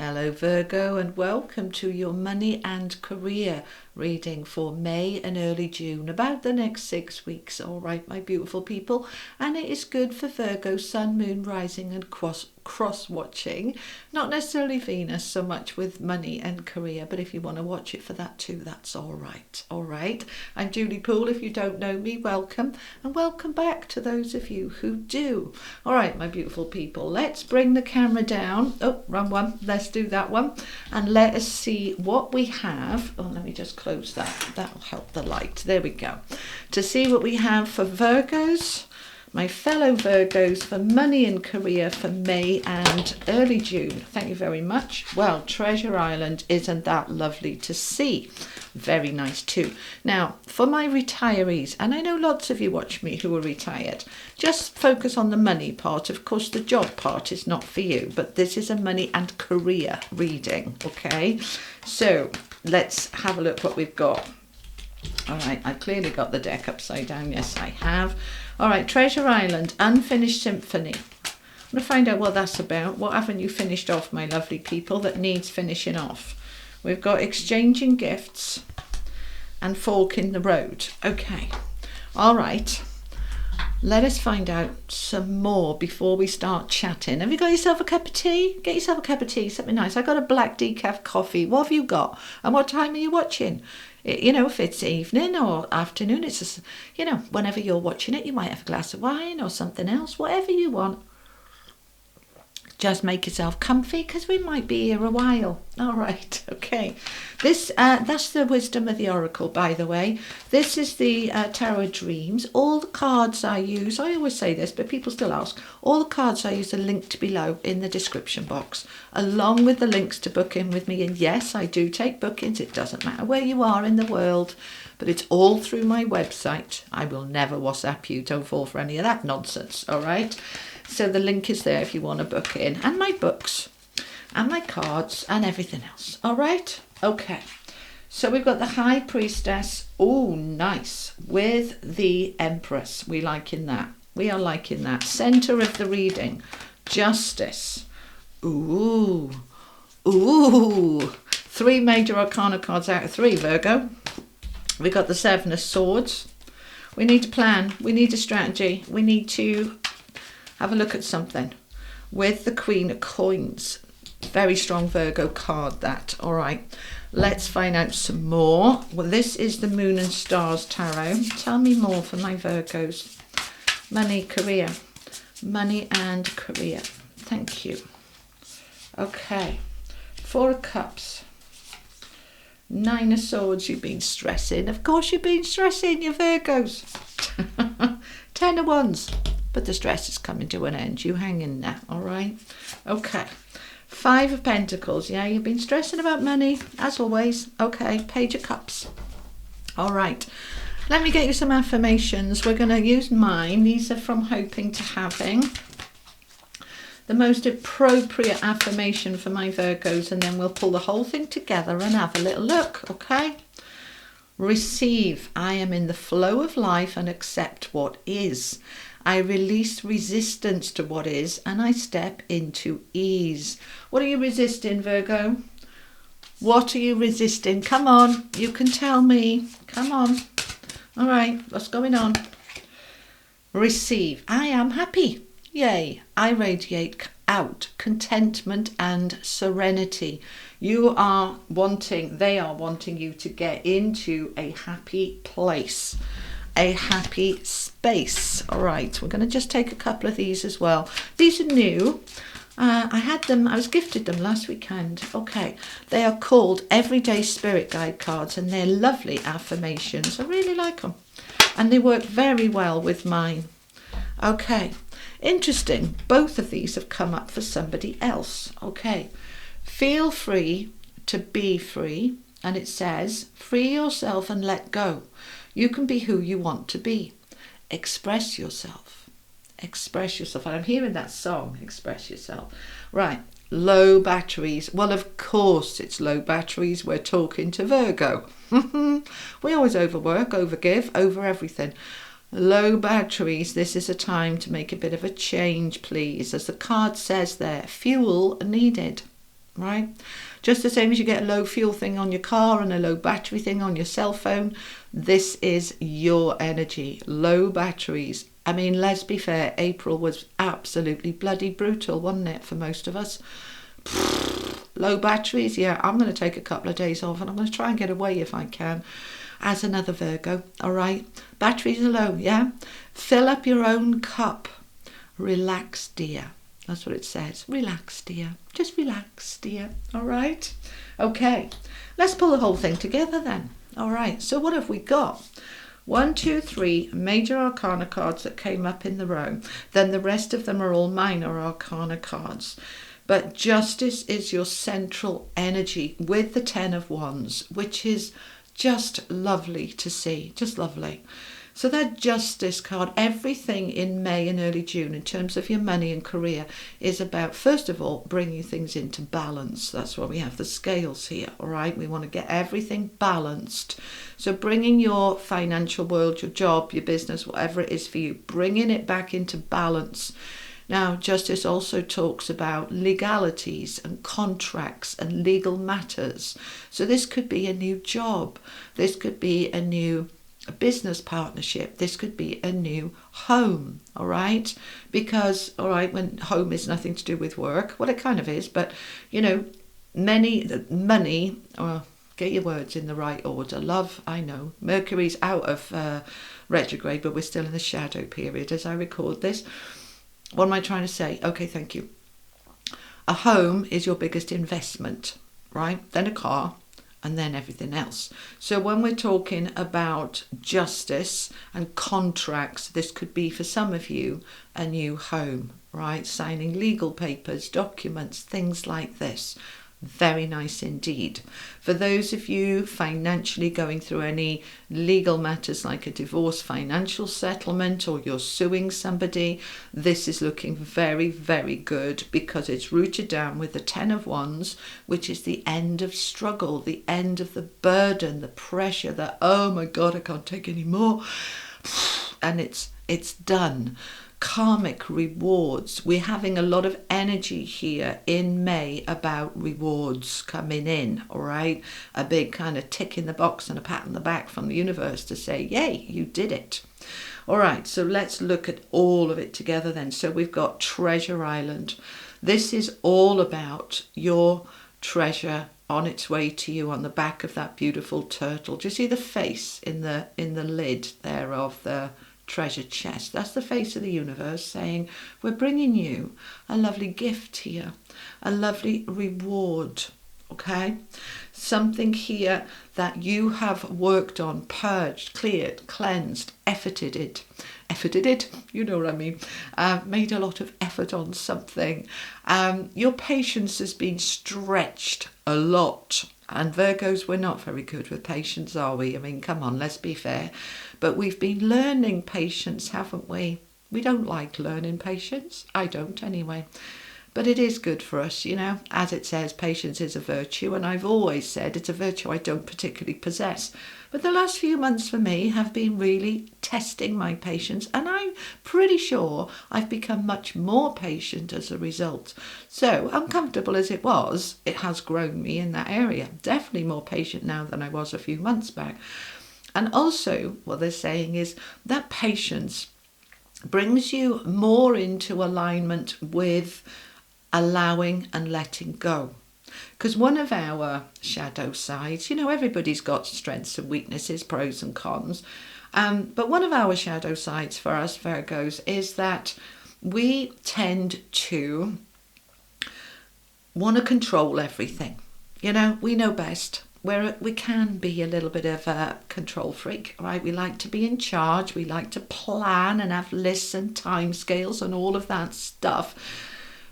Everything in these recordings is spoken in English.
Hello Virgo, and welcome to your money and career reading for May and early June, about the next 6 weeks. All right, my beautiful people, and it is good for Virgo, Sun, Moon, Rising and cross watching. Not necessarily Venus so much with money and career, but if you want to watch it for that too, that's all right. All right, I'm Julie Poole. If you don't know me, welcome, and welcome back to those of you who do. All right, my beautiful people, let's bring the camera down. Oh, wrong one. Let's do that one, and let us see what we have. Oh, let me just close that. That'll help the light. There we go. To see what we have for Virgos, my fellow Virgos, for money and career for May and early June. Thank you very much. Well, Treasure Island, isn't that lovely to see? Very nice too. Now, for my retirees, and I know lots of you watch me who are retired, just focus on the money part. Of course, the job part is not for you, but this is a money and career reading, okay? So let's have a look what we've got. All right, I clearly got the deck upside down. Yes, I have. All right, Treasure Island, Unfinished Symphony. I'm going to find out what that's about. What haven't you finished off, my lovely people, that needs finishing off? We've got Exchanging Gifts and Fork in the Road. Okay, all right. Let us find out some more before we start chatting. Have you got yourself a cup of tea? Get yourself a cup of tea, something nice. I got a black decaf coffee. What have you got? And what time are you watching? You know, if it's evening or afternoon, it's just, you know, whenever you're watching it, you might have a glass of wine or something else, whatever you want. Just make yourself comfy, because we might be here a while. All right, okay. This that's the wisdom of the oracle, by the way. This is the Tarot Dreams. All the cards I use, I always say this, but people still ask, all the cards I use are linked below in the description box, along with the links to book in with me. And yes, I do take bookings. It doesn't matter where you are in the world, but it's all through my website. I will never WhatsApp you. Don't fall for any of that nonsense, all right? So the link is there if you want to book in, and my books and my cards and everything else. All right. Okay. So we've got the High Priestess. Oh, nice. With the Empress. We liking that. We are liking that. Center of the reading. Justice. Ooh. Ooh. 3 major arcana cards out of 3, Virgo. We got the Seven of Swords. We need to plan. We need a strategy. We need to have a look at something with the Queen of Coins. Very strong Virgo card, that. All right, let's find out some more. Well, this is the Moon and Stars Tarot. Tell me more for my Virgos. Money, career. Money and career. Thank you. Okay, 4 of Cups. 9 of Swords. You've been stressing. Of course you've been stressing, you Virgos. 10 of Wands. But the stress is coming to an end. You hang in there, all right? Okay. 5 of Pentacles. Yeah, you've been stressing about money, as always. Okay, Page of Cups. All right. Let me get you some affirmations. We're going to use mine. These are from Hoping to Having. The most appropriate affirmation for my Virgos, and then we'll pull the whole thing together and have a little look, okay? Receive. I am in the flow of life and accept what is. I release resistance to what is, and I step into ease. What are you resisting, Virgo? What are you resisting? Come on, you can tell me. Come on. All right, what's going on? Receive. I am happy. Yay. I radiate out contentment and serenity. You are wanting, they are wanting you to get into a happy place. A happy space. All right, we're going to just take a couple of these as well. These are new. I had them, I was gifted them last weekend. Okay, they are called Everyday Spirit Guide cards, and they're lovely affirmations. I really like them, and they work very well with mine. Okay, interesting. Both of these have come up for somebody else. Okay, feel free to be free, and it says, free yourself and let go. You can be who you want to be. Express yourself. Express yourself. And I'm hearing that song, Express Yourself. Right. Low batteries. Well, of course it's low batteries. We're talking to Virgo. We always overwork, overgive, over everything. Low batteries. This is a time to make a bit of a change, please. As the card says there, fuel needed. right? Just the same as you get a low fuel thing on your car and a low battery thing on your cell phone, this is your energy, low batteries. I mean, let's be fair, April was absolutely bloody brutal, wasn't it, for most of us? Low batteries, yeah, I'm going to take a couple of days off and I'm going to try and get away if I can, as another Virgo, all right? Batteries are low, yeah? Fill up your own cup. Relax, dear. That's what it says. Relax, dear. Just relax, dear. All right? Okay. Let's pull the whole thing together then. All right. So what have we got? 1, 2, 3 major arcana cards that came up in the row. Then the rest of them are all minor arcana cards. But justice is your central energy with the 10 of Wands, which is just lovely to see. Just lovely. So that justice card, everything in May and early June in terms of your money and career is about, first of all, bringing things into balance. That's why we have the scales here, all right? We want to get everything balanced. So bringing your financial world, your job, your business, whatever it is for you, bringing it back into balance. Now, justice also talks about legalities and contracts and legal matters. So this could be a new job. This could be a new business partnership. This could be a new home, all right? Because, all right, when home is nothing to do with work, well, it kind of is, but, you know, money, get your words in the right order. Love, I know, Mercury's out of retrograde, but we're still in the shadow period as I record this. What am I trying to say? Okay, thank you. A home is your biggest investment, right? Then a car, and then everything else. So when we're talking about justice and contracts, this could be for some of you a new home, right? Signing legal papers, documents, things like this. Very nice indeed. For those of you financially going through any legal matters like a divorce, financial settlement, or you're suing somebody, this is looking very, very good because it's rooted down with the 10 of Wands, which is the end of struggle, the end of the burden, the pressure that, oh my God, I can't take any more. And it's done. Karmic rewards. We're having a lot of energy here in May about rewards coming in, all right? A big kind of tick in the box and a pat on the back from the universe to say, yay, you did it. All right, so let's look at all of it together then. So we've got Treasure Island. This is all about your treasure on its way to you on the back of that beautiful turtle. Do you see the face in the lid there of the treasure chest? That's the face of the universe saying, we're bringing you a lovely gift here, a lovely reward, okay? Something here that you have worked on, purged, cleared, cleansed, efforted it, you know what I mean, made a lot of effort on something. Your patience has been stretched a lot. And Virgos, we're not very good with patience, are we? I mean, come on, let's be fair. But we've been learning patience, haven't we? We don't like learning patience. I don't anyway. But it is good for us, you know. As it says, patience is a virtue. And I've always said it's a virtue I don't particularly possess. But the last few months for me have been really testing my patience. And I'm pretty sure I've become much more patient as a result. So uncomfortable as it was, it has grown me in that area. Definitely more patient now than I was a few months back. And also what they're saying is that patience brings you more into alignment with allowing and letting go. Because one of our shadow sides, you know, everybody's got strengths and weaknesses, pros and cons. But one of our shadow sides for us Virgos is that we tend to want to control everything. You know, we know best. We can be a little bit of a control freak, right? We like to be in charge. We like to plan and have lists and timescales and all of that stuff.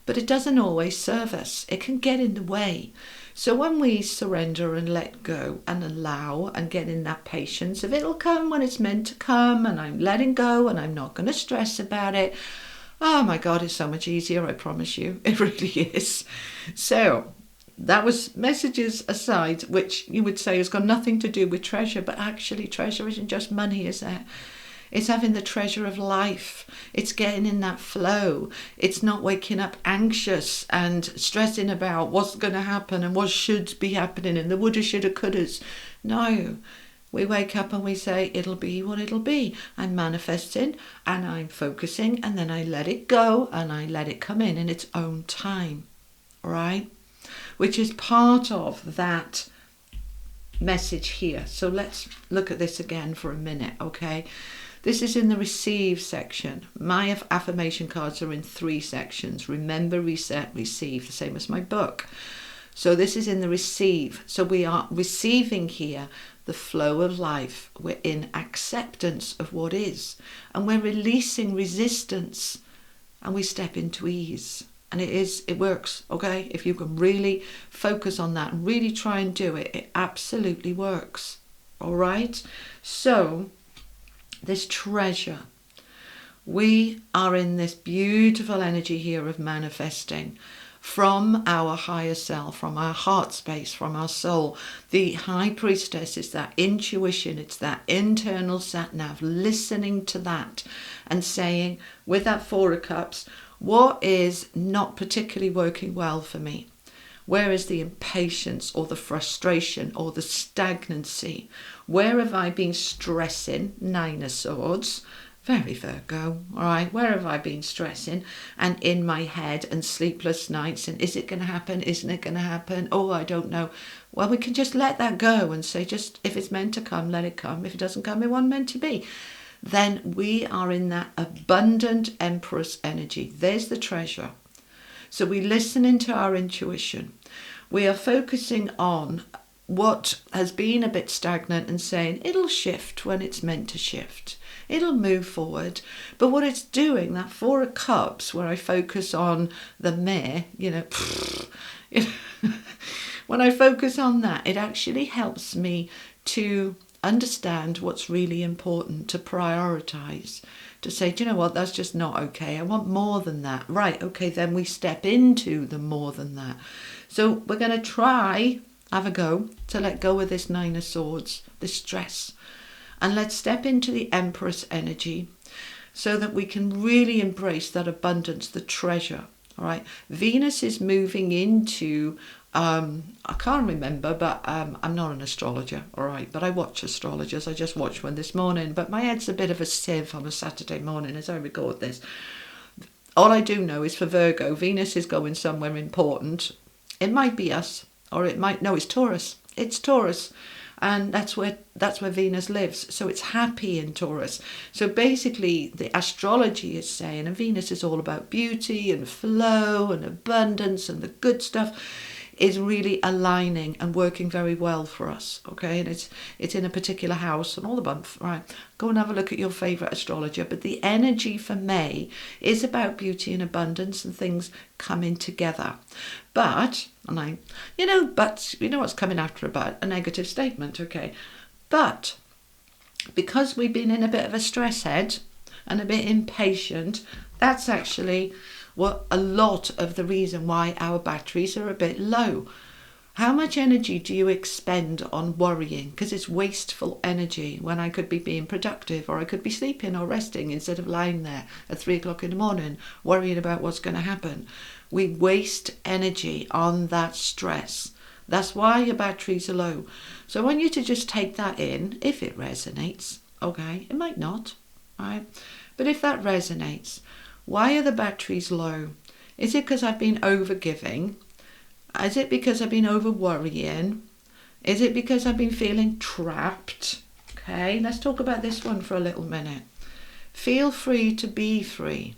But it doesn't always serve us. It can get in the way. So when we surrender and let go and allow and get in that patience, if it'll come when it's meant to come and I'm letting go and I'm not going to stress about it, oh my God, it's so much easier, I promise you. It really is. So that was messages aside, which you would say has got nothing to do with treasure, but actually treasure isn't just money, is it? It's having the treasure of life. It's getting in that flow. It's not waking up anxious and stressing about what's going to happen and what should be happening and the woulda, shoulda, couldas. No. We wake up and we say, it'll be what it'll be. I'm manifesting and I'm focusing, and then I let it go and I let it come in its own time. All right? Which is part of that message here. So let's look at this again for a minute, okay? This is in the receive section. My affirmation cards are in 3 sections. Remember, reset, receive, the same as my book. So this is in the receive. So we are receiving here the flow of life. We're in acceptance of what is. And we're releasing resistance. And we step into ease. And it works, okay? If you can really focus on that and really try and do it, it absolutely works. All right? So, this treasure. We are in this beautiful energy here of manifesting from our higher self, from our heart space, from our soul. The high priestess is that intuition, it's that internal sat-nav, listening to that and saying, with that 4 of Cups, what is not particularly working well for me? Where is the impatience or the frustration or the stagnancy? Where have I been stressing? 9 of Swords. Very Virgo, all right? Where have I been stressing and in my head and sleepless nights? And is it going to happen? Isn't it going to happen? Oh, I don't know. Well, we can just let that go and say, just if it's meant to come, let it come. If it doesn't come, it wasn't meant to be. Then we are in that abundant Empress energy. There's the treasure. So we listen into our intuition. We are focusing on what has been a bit stagnant and saying it'll shift when it's meant to shift. It'll move forward. But what it's doing, that 4 of Cups, where I focus on the meh, when I focus on that, it actually helps me to understand what's really important, to prioritize, to say, do you know what, that's just not okay. I want more than that. Right, okay, then we step into the more than that. So we're going to have a go to let go of this 9 of Swords, this stress. And let's step into the Empress energy so that we can really embrace that abundance, the treasure. All right. Venus is moving into, I can't remember, but I'm not an astrologer. All right. But I watch astrologers. I just watched one this morning. But my head's a bit of a sieve on a Saturday morning as I record this. All I do know is for Virgo, Venus is going somewhere important. It might be us, or it might, no, it's Taurus. It's Taurus. And that's where Venus lives. So it's happy in Taurus. So basically the astrology is saying, and Venus is all about beauty and flow and abundance and the good stuff, is really aligning and working very well for us. Okay, and it's in a particular house and all the bump. Right, go and have a look at your favourite astrologer. But the energy for May is about beauty and abundance and things coming together. But, and you know what's coming after about a negative statement, okay? But because we've been in a bit of a stress head and a bit impatient, that's actually what a lot of the reason why our batteries are a bit low. How much energy do you expend on worrying? Because it's wasteful energy when I could be being productive, or I could be sleeping or resting instead of lying there at 3 o'clock in the morning worrying about what's going to happen. We waste energy on that stress. That's why your batteries are low. So I want you to just take that in, if it resonates. Okay, it might not, right? But if that resonates, why are the batteries low? Is it because I've been over-giving? Is it because I've been over-worrying? Is it because I've been feeling trapped? Okay, let's talk about this one for a little minute. Feel free to be free,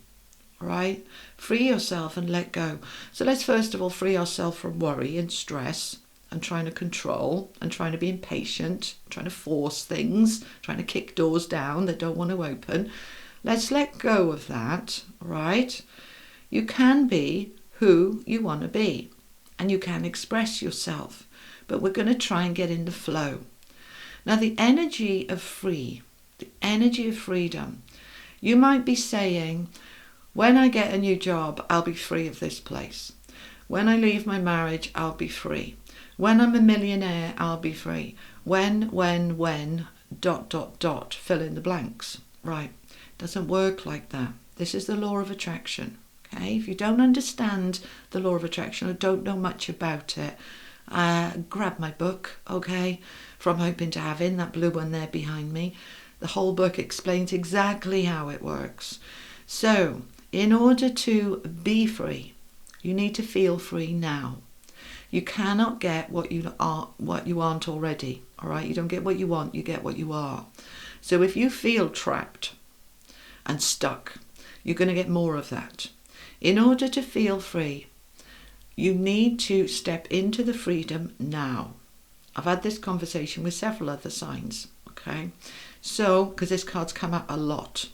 right? Free yourself and let go. So let's first of all free ourselves from worry and stress and trying to control and trying to be impatient, trying to force things, trying to kick doors down that don't want to open. Let's let go of that, right? You can be who you want to be and you can express yourself, but we're going to try and get in the flow. Now, the energy of the energy of freedom, you might be saying, when I get a new job, I'll be free of this place. When I leave my marriage, I'll be free. When I'm a millionaire, I'll be free. When, fill in the blanks. Right, doesn't work like that. This is the law of attraction. Okay, if you don't understand the law of attraction or don't know much about it, grab my book, okay, From Hoping to Having, that blue one there behind me. The whole book explains exactly how it works. So, in order to be free, you need to feel free now. You cannot get what you aren't already. All right, you don't get what you want, you get what you are. So if you feel trapped and stuck, you're going to get more of that. In order to feel free, you need to step into the freedom now. I've had this conversation with several other signs, okay? So, because this card's come up a lot.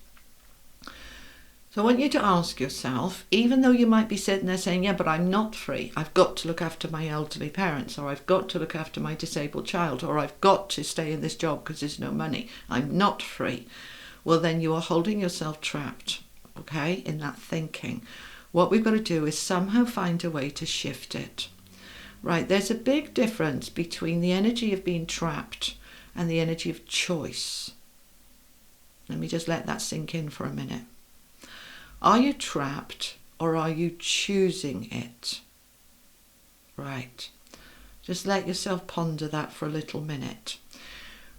So I want you to ask yourself, even though you might be sitting there saying, yeah, but I'm not free. I've got to look after my elderly parents, or I've got to look after my disabled child, or I've got to stay in this job because there's no money. I'm not free. Well, then you are holding yourself trapped, okay, in that thinking. What we've got to do is somehow find a way to shift it. Right, there's a big difference between the energy of being trapped and the energy of choice. Let me just let that sink in for a minute. Are you trapped or are you choosing it? Right. Just let yourself ponder that for a little minute.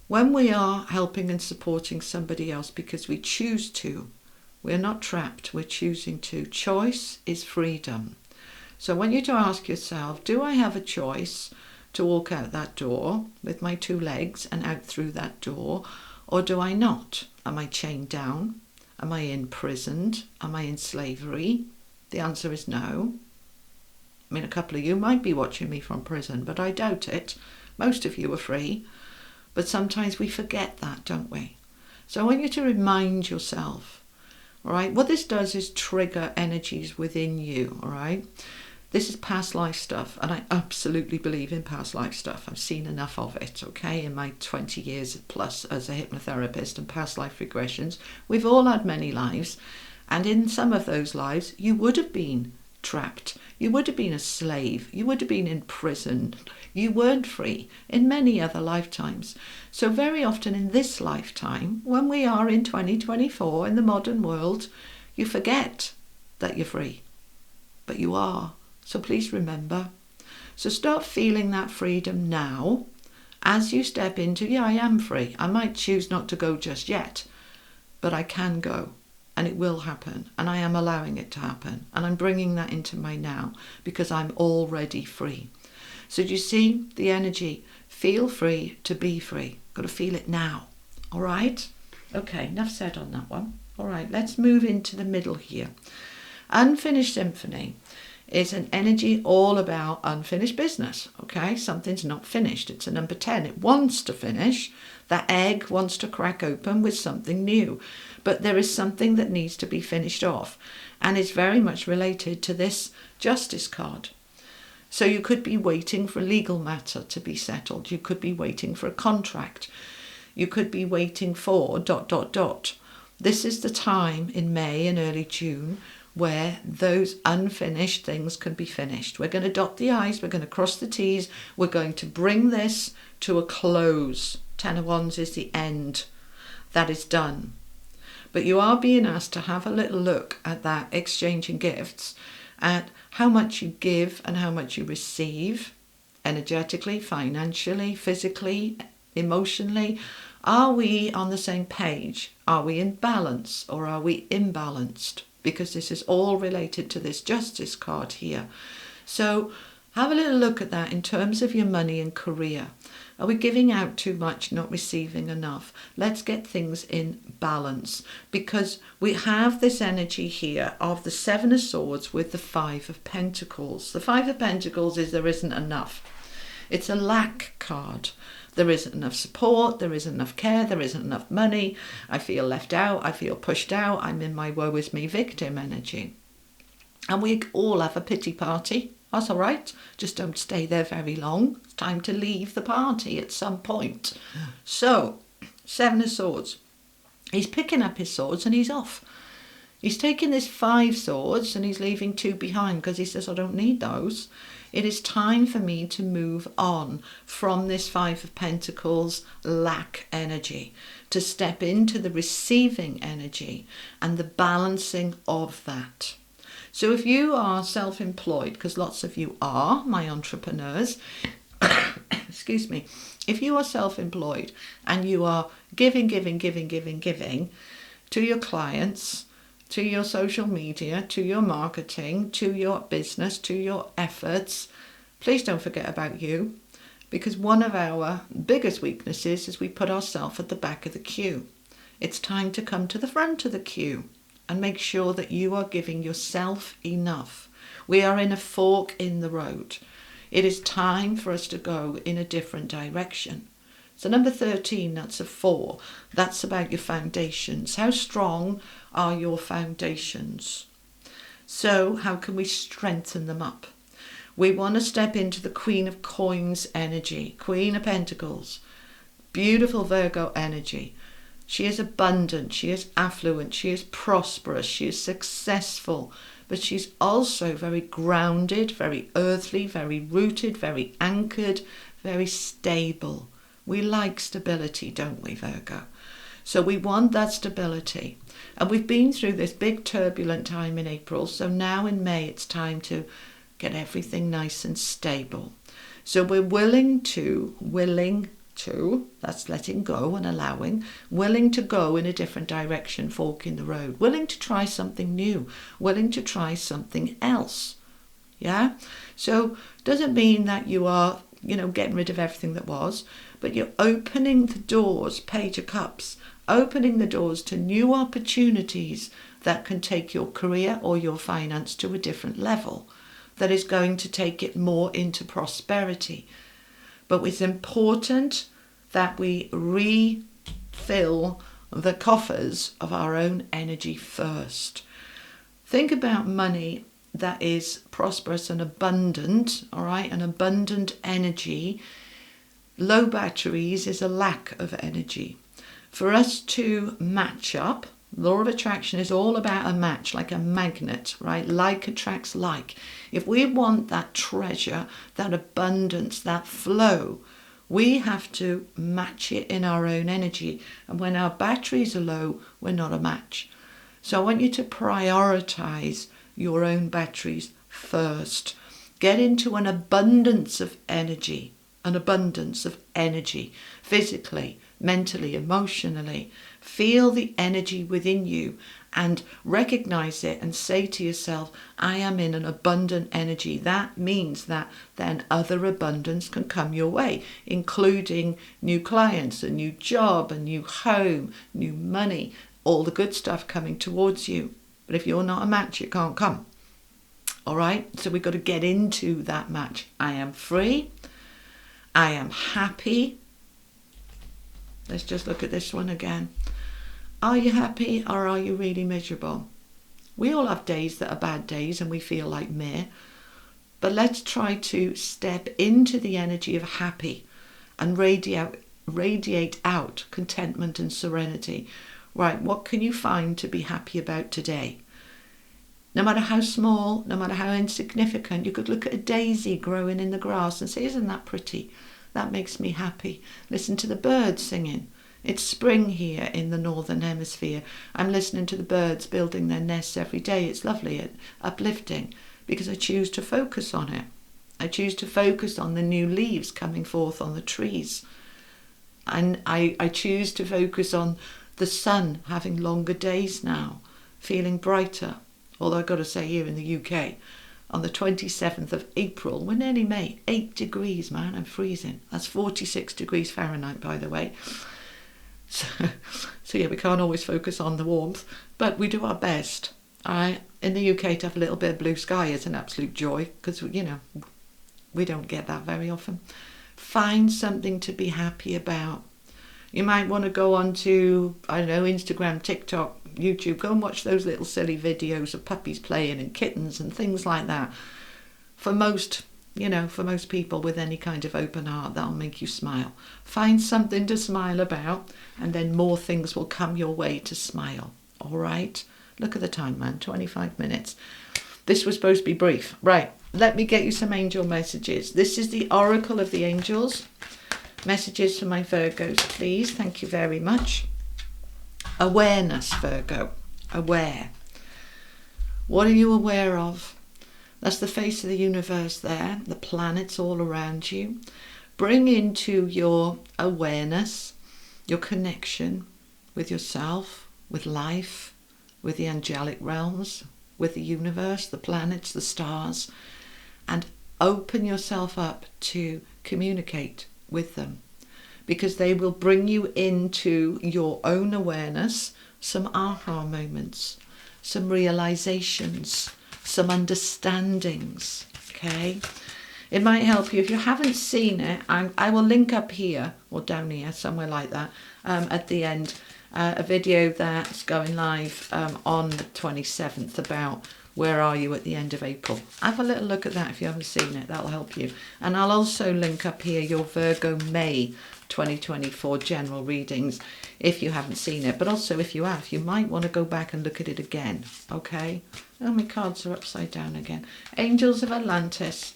When we are helping and supporting somebody else because we choose to, we're not trapped, we're choosing to. Choice is freedom. So I want you to ask yourself, do I have a choice to walk out that door with my two legs and out through that door, or do I not? Am I chained down? Am I imprisoned? Am I in slavery? The answer is no. I mean, a couple of you might be watching me from prison, but I doubt it. Most of you are free. But sometimes we forget that, don't we? So I want you to remind yourself, all right? What this does is trigger energies within you, all right? This is past life stuff, and I absolutely believe in past life stuff. I've seen enough of it, okay, in my 20 years plus as a hypnotherapist and past life regressions. We've all had many lives, and in some of those lives, you would have been trapped. You would have been a slave. You would have been in prison. You weren't free in many other lifetimes. So very often in this lifetime, when we are in 2024 in the modern world, you forget that you're free, but you are. So please remember. So start feeling that freedom now as you step into, yeah, I am free. I might choose not to go just yet, but I can go and it will happen. And I am allowing it to happen. And I'm bringing that into my now because I'm already free. So do you see the energy? Feel free to be free. Got to feel it now. All right? Okay, enough said on that one. All right, let's move into the middle here. Unfinished symphony is an energy all about unfinished business, okay? Something's not finished. It's a number 10. It wants to finish. That egg wants to crack open with something new. But there is something that needs to be finished off. And it's very much related to this Justice card. So you could be waiting for a legal matter to be settled. You could be waiting for a contract. You could be waiting for ... This is the time in May and early June where those unfinished things can be finished. We're going to dot the I's, we're going to cross the T's, we're going to bring this to a close. 10 of Wands is the end. That is done. But you are being asked to have a little look at that exchanging gifts, at how much you give and how much you receive, energetically, financially, physically, emotionally. Are we on the same page? Are we in balance or are we imbalanced? Because this is all related to this Justice card here. So have a little look at that in terms of your money and career. Are we giving out too much, not receiving enough? Let's get things in balance, because we have this energy here of the Seven of Swords with the Five of Pentacles. The Five of Pentacles is there isn't enough. It's a lack card. There isn't enough support, there isn't enough care, there isn't enough money. I feel left out, I feel pushed out, I'm in my woe is me victim energy. And we all have a pity party. That's all right. Just don't stay there very long. It's time to leave the party at some point. So, Seven of Swords. He's picking up his swords and he's off. He's taking his 5 swords and he's leaving 2 behind because he says, I don't need those. It is time for me to move on from this 5 of Pentacles lack energy to step into the receiving energy and the balancing of that. So if you are self-employed, because lots of you are, my entrepreneurs, excuse me, if you are self-employed and you are giving to your clients, to your social media, to your marketing, to your business, to your efforts, please don't forget about you, because one of our biggest weaknesses is we put ourselves at the back of the queue. It's time to come to the front of the queue and make sure that you are giving yourself enough. We are in a fork in the road. It is time for us to go in a different direction. So number 13, that's a 4. That's about your foundations. How strong are your foundations? So how can we strengthen them up? We want to step into the Queen of Coins energy, Queen of Pentacles, beautiful Virgo energy. She is abundant, she is affluent, she is prosperous, she is successful, but she's also very grounded, very earthly, very rooted, very anchored, very stable. We like stability, don't we, Virgo? So we want that stability. And we've been through this big turbulent time in April, so now in May it's time to get everything nice and stable. So we're willing to, that's letting go and allowing, willing to go in a different direction, fork in the road, willing to try something new, willing to try something else. Yeah? So doesn't mean that you are, getting rid of everything that was, but you're opening the doors, Page of Cups, opening the doors to new opportunities that can take your career or your finance to a different level, that is going to take it more into prosperity. But it's important that we refill the coffers of our own energy first. Think about money that is prosperous and abundant, all right? An abundant energy. Low batteries is a lack of energy. For us to match up, law of attraction is all about a match, like a magnet, right? Like attracts like. If we want that treasure, that abundance, that flow, we have to match it in our own energy. And when our batteries are low, we're not a match. So I want you to prioritize your own batteries first. Get into an abundance of energy, physically, mentally, emotionally. Feel the energy within you and recognize it and say to yourself, I am in an abundant energy. That means that then other abundance can come your way, including new clients, a new job, a new home, new money, all the good stuff coming towards you. But if you're not a match, it can't come. All right? So we've got to get into that match. I am free. I am happy. Let's just look at this one again. Are you happy or are you really miserable? We all have days that are bad days and we feel like meh. But let's try to step into the energy of happy and radiate out contentment and serenity. Right, what can you find to be happy about today? No matter how small, no matter how insignificant, you could look at a daisy growing in the grass and say, isn't that pretty? That makes me happy. Listen to the birds singing. It's spring here in the northern hemisphere. I'm listening to the birds building their nests every day. It's lovely, it's uplifting, because I choose to focus on it. I choose to focus on the new leaves coming forth on the trees. And I choose to focus on the sun having longer days now, feeling brighter. Although I've got to say, here in the UK, on the 27th of April, we're nearly May, 8 degrees, man, I'm freezing. That's 46 degrees Fahrenheit, by the way. So yeah, we can't always focus on the warmth, but we do our best. In the UK, to have a little bit of blue sky is an absolute joy, because, we don't get that very often. Find something to be happy about. You might want to go on to, Instagram, TikTok, YouTube. Go and watch those little silly videos of puppies playing and kittens and things like that. For most people with any kind of open heart, that'll make you smile. Find something to smile about, and then more things will come your way to smile. All right? Look at the time, man, 25 minutes. This was supposed to be brief. Right, let me get you some angel messages. This is the Oracle of the Angels. Messages for my Virgos, please. Thank you very much. Awareness, Virgo. Aware. What are you aware of? That's the face of the universe there, the planets all around you. Bring into your awareness your connection with yourself, with life, with the angelic realms, with the universe, the planets, the stars, and open yourself up to communicate with them, because they will bring you into your own awareness some aha moments, some realizations, some understandings, okay? It might help you. If you haven't seen it, I will link up here, or down here, somewhere like that, at the end, a video that's going live on the 27th about where are you at the end of April. Have a little look at that if you haven't seen it. That'll help you. And I'll also link up here your Virgo May 2024 general readings if you haven't seen it. But also if you have, you might want to go back and look at it again. Okay? Oh, my cards are upside down again. Angels of Atlantis.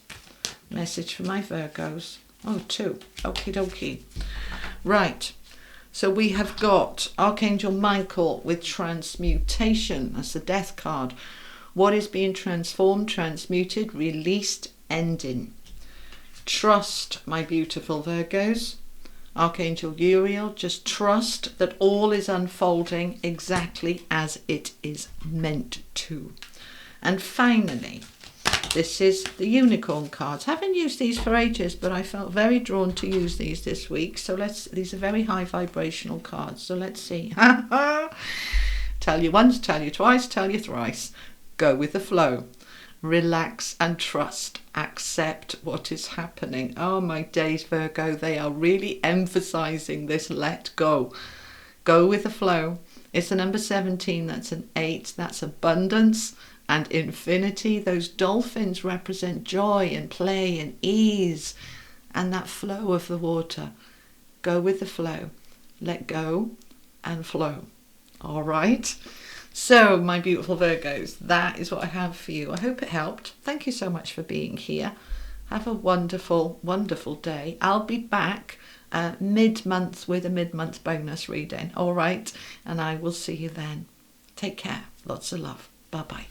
Message for my Virgos. Oh, 2. Okie dokie. Right. So we have got Archangel Michael with transmutation. That's the death card. What is being transformed, transmuted, released, ending. Trust, my beautiful Virgos. Archangel Uriel, just trust that all is unfolding exactly as it is meant to. And finally, this is the unicorn cards. I haven't used these for ages, but I felt very drawn to use these this week. So these are very high vibrational cards. So let's see. Tell you once, tell you twice, tell you thrice. Go with the flow. Relax and trust. Accept what is happening. Oh my days, Virgo, they are really emphasizing this let go. Go with the flow. It's the number 17, that's an 8, that's abundance and infinity. Those dolphins represent joy and play and ease and that flow of the water. Go with the flow. Let go and flow. All right. So, my beautiful Virgos, that is what I have for you. I hope it helped. Thank you so much for being here. Have a wonderful, wonderful day. I'll be back mid-month with a mid-month bonus reading. All right. And I will see you then. Take care. Lots of love. Bye-bye.